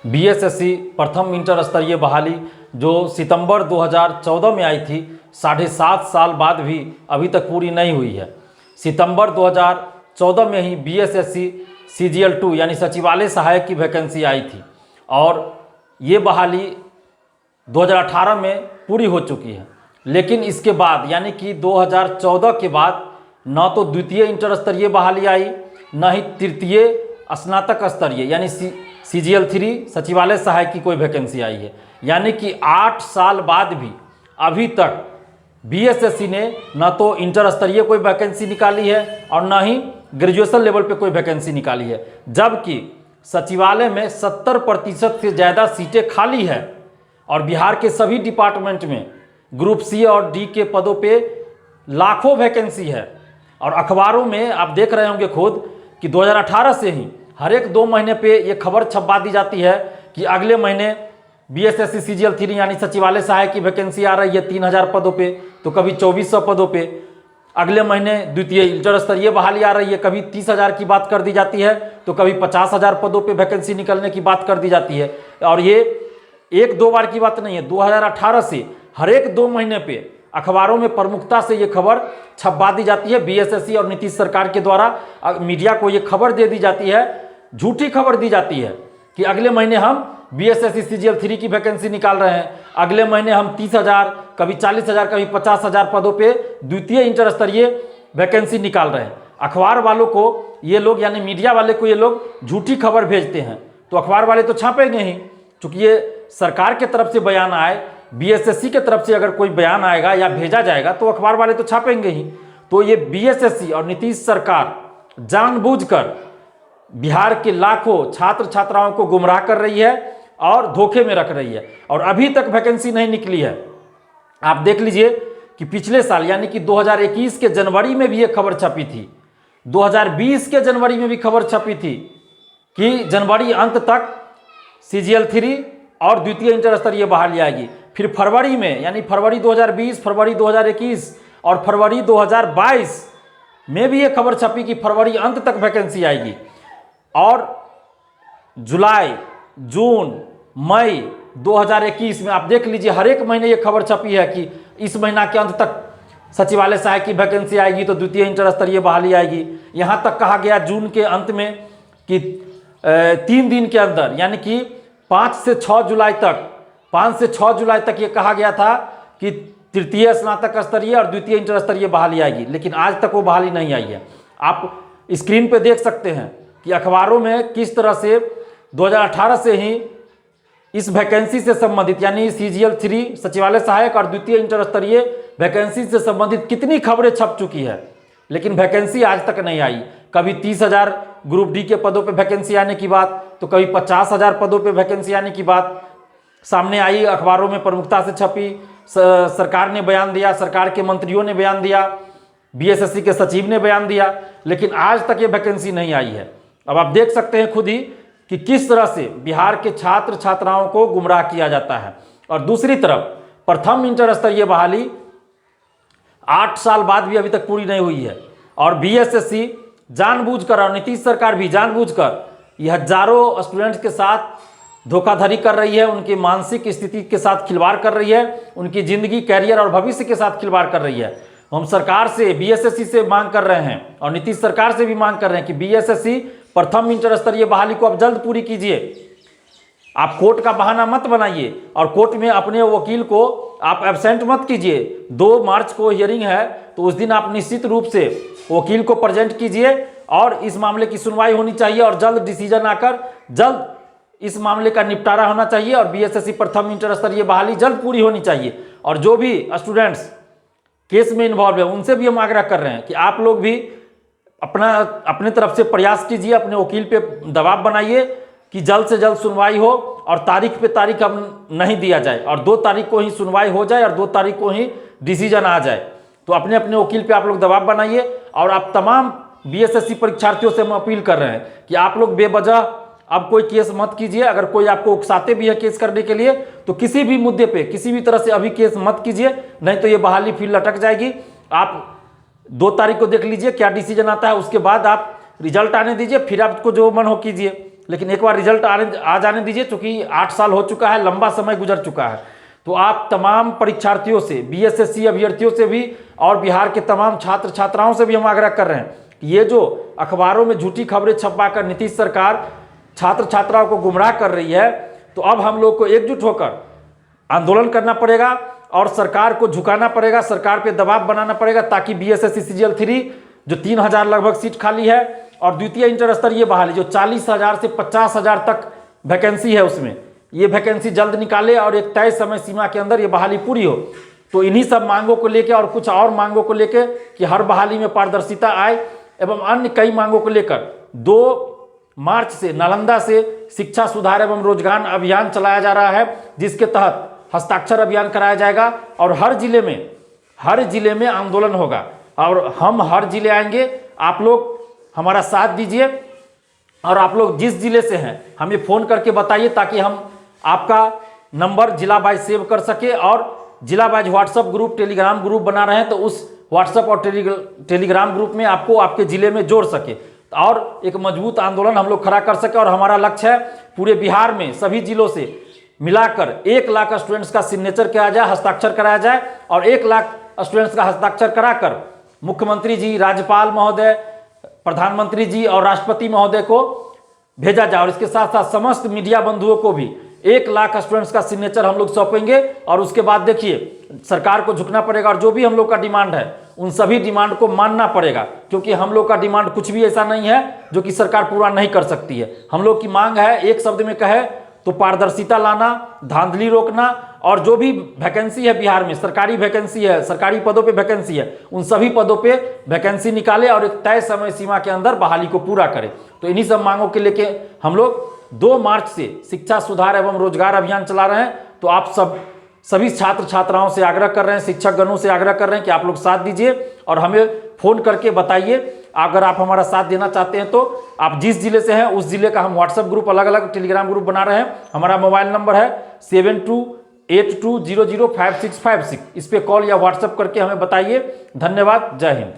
BSSC प्रथम inter स्तरीय बहाली जो सितंबर 2014 में आई थी, 7.5 साल बाद भी अभी तक पूरी नहीं हुई है। सितंबर 2014 में ही बीएसएससी CGL 2 यानी सचिवालय सहायक की वैकेंसी आई थी और ये बहाली 2018 में पूरी हो चुकी है। लेकिन इसके बाद यानी कि 2014 के बाद न तो द्वितीय इंटर स्तरीय बहाली आई, न ही तृतीय स्नातक स्तरीय यानी CGL 3 सचिवालय सहायक की कोई वैकेंसी आई है। यानी कि 8 साल बाद भी अभी तक बीएसएससी ने न तो इंटर स्तरीय कोई वैकेंसी निकाली है और न ही ग्रेजुएशन लेवल पे कोई वैकेंसी निकाली है, जबकि सचिवालय में 70% से ज़्यादा सीटें खाली है और बिहार के सभी डिपार्टमेंट में ग्रुप C और D के पदों पे लाखों वैकेंसी है। और अखबारों में आप देख रहे होंगे खुद कि 2018 से ही हर एक 2 महीने पे ये खबर छपवा दी जाती है कि अगले महीने बीएसएससी CGL 3 यानी सचिवालय सहायक की वैकेंसी आ रही है 3000 पदों पे, तो कभी 2400 पदों पे। अगले महीने द्वितीय इंटर स्तरीय बहाली आ रही है, कभी 30,000 की बात कर दी जाती है तो कभी 50,000 पदों पे वैकेंसी निकलने की बात कर दी जाती है। और ये 1-2 बार की बात नहीं है, 2018 से हर एक 2 महीने पे अखबारों में प्रमुखता से ये खबर छपवा दी जाती है। बीएसएससी और नीतीश सरकार के द्वारा मीडिया को ये खबर दे दी जाती है, झूठी खबर दी जाती है कि अगले महीने हम बीएसएससी CGL 3 की वैकेंसी निकाल रहे हैं, अगले महीने हम 30,000, कभी 40,000, कभी 50,000 पदों पे द्वितीय इंटर स्तरीय वैकेंसी निकाल रहे हैं। अखबार वालों को ये लोग यानी मीडिया वाले को ये लोग झूठी खबर भेजते हैं, तो अखबार वाले तो छापेंगे ही। चूँकि ये सरकार के तरफ से बयान आए, बीएसएससी के तरफ से अगर कोई बयान आएगा या भेजा जाएगा तो अखबार वाले तो छापेंगे ही। तो ये बीएसएससी और नीतीश सरकार जानबूझकर बिहार के लाखों छात्र छात्राओं को गुमराह कर रही है और धोखे में रख रही है और अभी तक वैकेंसी नहीं निकली है। आप देख लीजिए कि पिछले साल यानी कि 2021 के जनवरी में भी ये खबर छपी थी, 2020 के जनवरी में भी खबर छपी थी कि जनवरी अंत तक CGL 3 और द्वितीय इंटर स्तरीय बहाली आएगी। फिर फरवरी में यानी फरवरी 2020, फरवरी 2021 और फरवरी 2022 में भी ये खबर छपी कि फरवरी अंत तक वैकेंसी आएगी। और जुलाई, जून, मई 2021 में आप देख लीजिए हर एक महीने ये खबर छपी है कि इस महीना के अंत तक सचिवालय सहायक की वैकेंसी आएगी तो द्वितीय इंटर स्तरीय बहाली आएगी। यहाँ तक कहा गया जून के अंत में कि 3 दिन के अंदर यानी कि 5 से 6 जुलाई तक ये कहा गया था कि तृतीय स्नातक स्तरीय और द्वितीय इंटर स्तरीय बहाली आएगी, लेकिन आज तक वो बहाली नहीं आई है। आप स्क्रीन पे देख सकते हैं कि अखबारों में किस तरह से 2018 से ही इस वैकेंसी से संबंधित यानी CGL 3 सचिवालय सहायक और द्वितीय इंटर स्तरीय वैकेंसी से संबंधित कितनी खबरें छप चुकी है, लेकिन वैकेंसी आज तक नहीं आई। कभी 30,000 ग्रुप D के पदों पे वैकेंसी आने की बात, तो कभी 50,000 पदों पे वैकेंसी आने की बात सामने आई, अखबारों में प्रमुखता से छपी, सरकार ने बयान दिया, सरकार के मंत्रियों ने बयान दिया, बीएसएससी के सचिव ने बयान दिया, लेकिन आज तक ये वैकेंसी नहीं आई है। अब आप देख सकते हैं खुद ही कि किस तरह से बिहार के छात्र छात्राओं को गुमराह किया जाता है। और दूसरी तरफ प्रथम इंटर स्तरीय बहाली 8 साल बाद भी अभी तक पूरी नहीं हुई है और बीएसएससी जानबूझकर और नीतीश सरकार भी जानबूझकर ये हजारों स्टूडेंट्स के साथ धोखाधड़ी कर रही है, उनकी मानसिक स्थिति के साथ खिलवाड़ कर रही है, उनकी जिंदगी, कैरियर और भविष्य के साथ खिलवाड़ कर रही है। हम सरकार से, बीएसएससी से मांग कर रहे हैं और नीतीश सरकार से भी मांग कर रहे हैं कि बीएसएससी प्रथम इंटर स्तरीय बहाली को आप जल्द पूरी कीजिए। आप कोर्ट का बहाना मत बनाइए और कोर्ट में अपने वकील को आप एब्सेंट मत कीजिए। 2 मार्च को हियरिंग है तो उस दिन आप निश्चित रूप से वकील को प्रेजेंट कीजिए और इस मामले की सुनवाई होनी चाहिए और जल्द डिसीजन आकर जल्द इस मामले का निपटारा होना चाहिए और बीएसएससी प्रथम इंटर स्तरीय बहाली जल्द पूरी होनी चाहिए। और जो भी स्टूडेंट्स केस में इन्वॉल्व है उनसे भी हम आग्रह कर रहे हैं कि आप लोग भी अपने तरफ से प्रयास कीजिए, अपने वकील पे दबाव बनाइए कि जल्द से जल्द सुनवाई हो और तारीख पे तारीख हम नहीं दिया जाए और 2 तारीख को ही सुनवाई हो जाए और 2 तारीख को ही डिसीजन आ जाए। तो अपने अपने वकील पे आप लोग दबाव बनाइए। और आप तमाम बीएसएससी परीक्षार्थियों से हम अपील कर रहे हैं कि आप लोग बेवजह अब कोई केस मत कीजिए। अगर कोई आपको उकसाते भी है केस करने के लिए तो किसी भी मुद्दे पे किसी भी तरह से अभी केस मत कीजिए, नहीं तो ये बहाली फिर लटक जाएगी। आप 2 तारीख को देख लीजिए क्या डिसीजन आता है, उसके बाद आप रिजल्ट आने दीजिए, फिर आपको जो मन हो कीजिए। लेकिन एक बार रिजल्ट आ जाने दीजिए, क्योंकि 8 साल हो चुका है, लंबा समय गुजर चुका है। तो आप तमाम परीक्षार्थियों से, बीएसएससी अभ्यर्थियों से भी और बिहार के तमाम छात्र छात्राओं से भी हम आग्रह कर रहे हैं कि ये जो अखबारों में झूठी खबरें छपवाकर नीतीश सरकार छात्र छात्राओं को गुमराह कर रही है, तो अब हम लोग को एकजुट होकर आंदोलन करना पड़ेगा और सरकार को झुकाना पड़ेगा, सरकार पे दबाव बनाना पड़ेगा, ताकि बीएसएससी सीजीएल 3 जो 3000 लगभग सीट खाली है और द्वितीय इंटर स्तरीय बहाली जो 40,000 से 50,000 तक वैकेंसी है, उसमें ये वैकेंसी जल्द निकाले और एक तय समय सीमा के अंदर ये बहाली पूरी हो। तो इन्हीं सब मांगों को लेकर और कुछ और मांगों को लेकर कि हर बहाली में पारदर्शिता आए एवं अन्य कई मांगों को लेकर 2 मार्च से नालंदा से शिक्षा सुधार एवं रोजगार अभियान चलाया जा रहा है, जिसके तहत हस्ताक्षर अभियान कराया जाएगा और हर जिले में आंदोलन होगा और हम हर जिले आएंगे। आप लोग हमारा साथ दीजिए और आप लोग जिस जिले से हैं हमें फ़ोन करके बताइए, ताकि हम आपका नंबर जिला वाइज सेव कर सके और जिला wise WhatsApp group, Telegram group बना रहे हैं, तो उस व्हाट्सएप और टेलीग्राम ग्रुप में आपको आपके ज़िले में जोड़ सके और एक मजबूत आंदोलन हम लोग खड़ा कर सके। और हमारा लक्ष्य है पूरे बिहार में सभी जिलों से मिलाकर 1 लाख स्टूडेंट्स का सिग्नेचर किया जाए, हस्ताक्षर कराया जाए और 1 लाख स्टूडेंट्स का हस्ताक्षर कराकर मुख्यमंत्री जी, राज्यपाल महोदय, प्रधानमंत्री जी और राष्ट्रपति महोदय को भेजा जाए। और इसके साथ साथ समस्त मीडिया बंधुओं को भी 1 लाख स्टूडेंट्स का सिग्नेचर हम लोग सौंपेंगे और उसके बाद देखिए सरकार को झुकना पड़ेगा और जो भी हम लोग का डिमांड है उन सभी डिमांड को मानना पड़ेगा, क्योंकि हम लोग का डिमांड कुछ भी ऐसा नहीं है जो कि सरकार पूरा नहीं कर सकती है। हम लोग की मांग है, एक शब्द में कहे तो पारदर्शिता लाना, धांधली रोकना और जो भी वैकेंसी है बिहार में, सरकारी वैकेंसी है, सरकारी पदों पे वैकेंसी है, उन सभी पदों पे वैकेंसी निकाले और एक तय समय सीमा के अंदर बहाली को पूरा करे। तो इन्हीं सब मांगों के लेके हम लोग 2 मार्च से शिक्षा सुधार एवं रोजगार अभियान चला रहे हैं। तो आप सभी छात्र छात्राओं से आग्रह कर रहे हैं, शिक्षक गणों से आग्रह कर रहे हैं कि आप लोग साथ दीजिए और हमें फ़ोन करके बताइए। अगर आप हमारा साथ देना चाहते हैं तो आप जिस जिले से हैं उस जिले का हम व्हाट्सएप ग्रुप, अलग अलग टेलीग्राम ग्रुप बना रहे हैं। हमारा मोबाइल नंबर है 7282005656। इस पर कॉल या व्हाट्सएप करके हमें बताइए। धन्यवाद। जय हिंद।